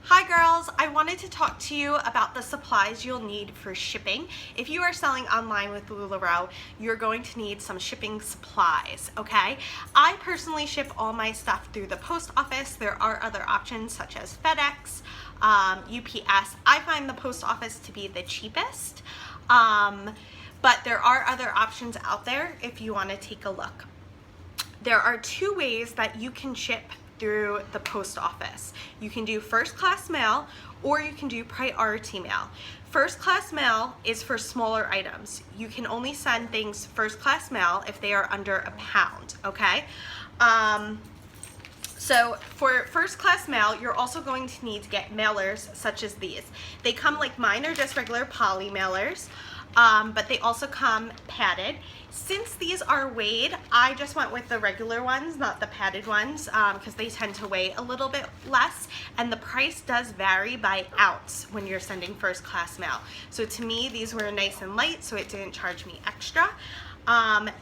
Hi girls, I wanted to talk to you about the supplies you'll need for shipping. If you are selling online with LuLaRoe, you're going to need some shipping supplies, okay? I personally ship all my stuff through the post office. There are other options such as FedEx, UPS. I find the post office to be the cheapest, but there are other options out there if you want to take a look. There are two ways that you can ship through the post office. You can do first class mail or you can do priority mail. First class mail is for smaller items. You can only send things first class mail if they are under a pound, okay? So for first class mail, you're also going to need to get mailers such as these. They come like mine are just regular poly mailers, but they also come padded. Since these are weighed, I just went with the regular ones, not the padded ones, because they tend to weigh a little bit less, and the price does vary by ounce when you're sending first class mail. So to me, these were nice and light, so it didn't charge me extra.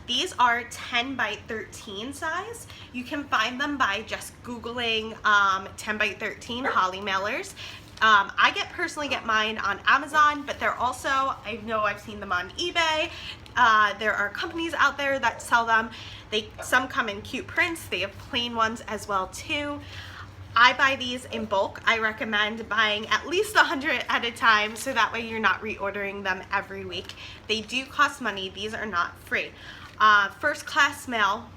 These are 10 by 13 size. You can find them by just Googling 10 by 13 poly mailers. I personally get mine on Amazon, but they're also, I know I've seen them on eBay. There are companies out there that sell them. Some come in cute prints. They have plain ones as well too. I buy these in bulk. I recommend buying at least 100 at a time so that way you're not reordering them every week. They do cost money. These are not free. First class mail,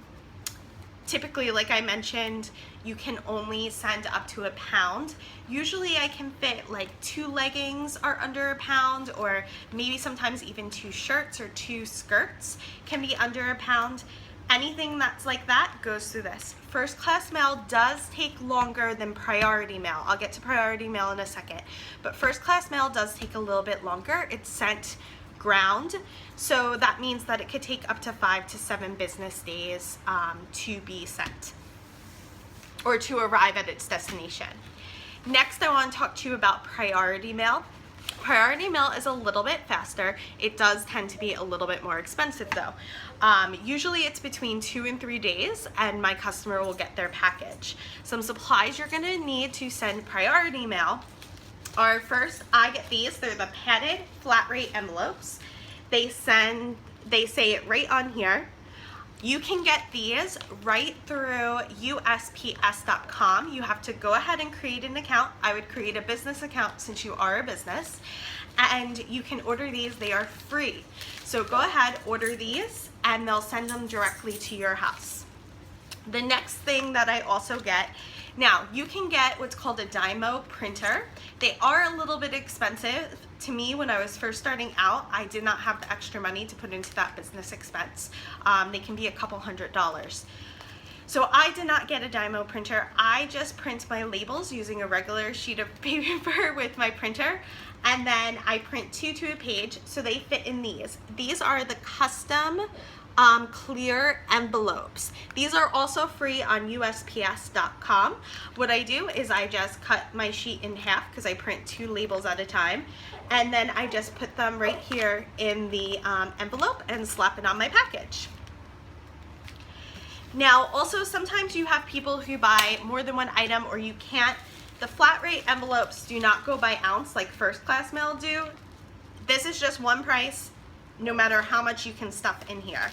typically, like I mentioned, you can only send up to a pound. Usually I can fit like 2 leggings are under a pound, or maybe sometimes even 2 shirts or 2 skirts can be under a pound. Anything that's like that goes through this. First class mail does take longer than priority mail. I'll get to priority mail in a second, but first class mail does take a little bit longer. It's sent ground, so that means that it could take up to 5 to 7 business days to be sent or to arrive at its destination. Next, I want to talk to you about priority mail. Priority mail is a little bit faster. It does tend to be a little bit more expensive though. Usually it's between 2 and 3 days and my customer will get their package. Some supplies you're gonna need to send priority mail are, first, I get these. They're the padded flat rate envelopes. They say it right on here. You can get these right through USPS.com. You have to go ahead and create an account. I would create a business account since you are a business, and you can order these. They are free. So go ahead, order these, and they'll send them directly to your house. The next thing that I also get, now you can get what's called a Dymo printer. They are a little bit expensive. To me, when I was first starting out, I did not have the extra money to put into that business expense. They can be a couple $100s. So I did not get a Dymo printer. I just print my labels using a regular sheet of paper with my printer, and then I print 2 to a page, so they fit in these. These are the custom clear envelopes. These are also free on USPS.com. What I do is I just cut my sheet in half because I print 2 labels at a time, and then I just put them right here in the envelope and slap it on my package. Now also, sometimes you have people who buy more than one item, or you can't. The flat rate envelopes do not go by ounce like first class mail do. This is just one price no matter how much you can stuff in here.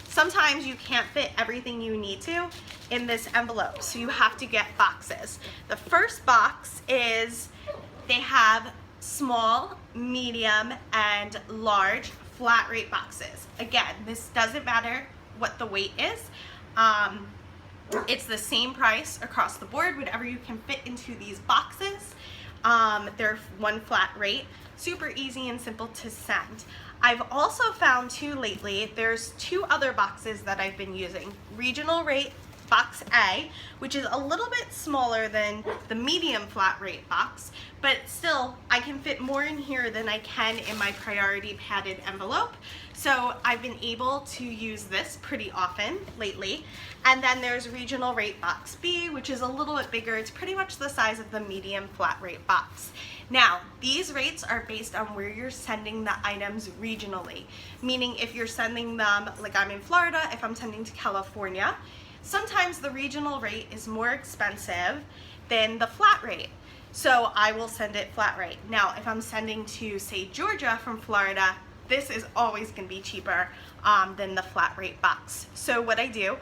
Sometimes you can't fit everything you need to in this envelope, so you have to get boxes. The first box is, they have small, medium, and large flat rate boxes. Again, this doesn't matter what the weight is. It's the same price across the board, whatever you can fit into these boxes. They're one flat rate, super easy and simple to send. I've also found too lately, there's 2 other boxes that I've been using. Regional rate box A, which is a little bit smaller than the medium flat rate box, but still I can fit more in here than I can in my priority padded envelope. So I've been able to use this pretty often lately. And then there's regional rate box B, which is a little bit bigger. It's pretty much the size of the medium flat rate box. Now, these rates are based on where you're sending the items regionally, meaning if you're sending them, like I'm in Florida, if I'm sending to California, sometimes the regional rate is more expensive than the flat rate. So I will send it flat rate. Now, if I'm sending to, say, Georgia from Florida, this is always going to be cheaper than the flat rate box. So what I do,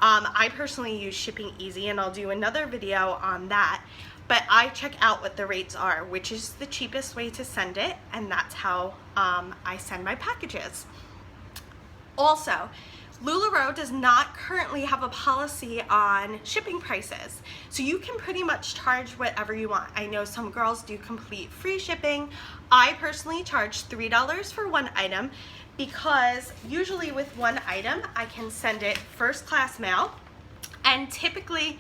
I personally use Shipping Easy, and I'll do another video on that. But I check out what the rates are, which is the cheapest way to send it, and that's how I send my packages. Also, LuLaRoe does not currently have a policy on shipping prices, so you can pretty much charge whatever you want. I know some girls do complete free shipping. I personally charge $3 for one item because usually with one item I can send it first class mail, and typically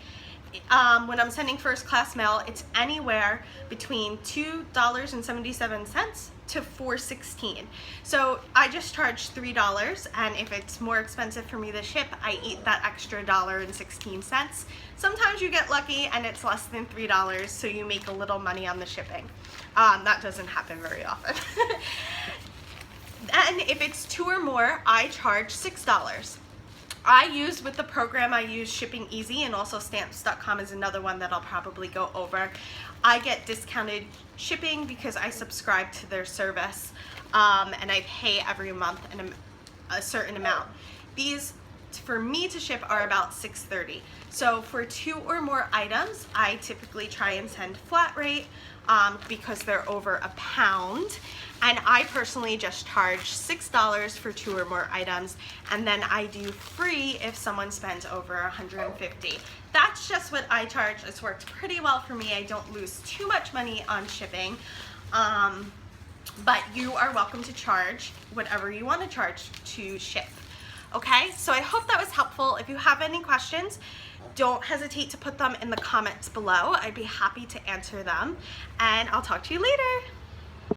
when I'm sending first class mail, it's anywhere between $2.77 to $4.16. So I just charge $3, and if it's more expensive for me to ship, I eat that extra $1.16. Sometimes you get lucky and it's less than $3, so you make a little money on the shipping. That doesn't happen very often. And if it's 2 or more, I charge $6. With the program I use Shipping Easy, and also stamps.com is another one that I'll probably go over. I get discounted shipping because I subscribe to their service, and I pay every month a certain amount. These, for me to ship, are about $6.30. So for 2 or more items, I typically try and send flat rate because they're over a pound. And I personally just charge $6 for 2 or more items, and then I do free if someone spends over $150. That's just what I charge. It's worked pretty well for me. I don't lose too much money on shipping, but you are welcome to charge whatever you want to charge to ship. Okay, so I hope that was helpful. If you have any questions, don't hesitate to put them in the comments below. I'd be happy to answer them, and I'll talk to you later.